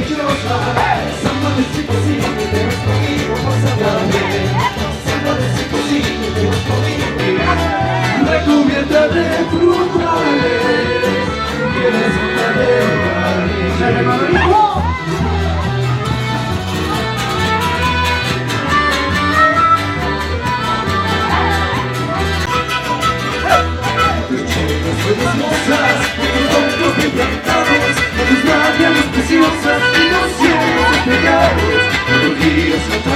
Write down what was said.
Sábado es imposible, pero conmigo pasarla bien. Sábado es imposible, pero conmigo. Recubierta de frutales, tienes una de Madrid. Tus bien plantados, tus labios preciosas y los cielos despegados, tus ríos contra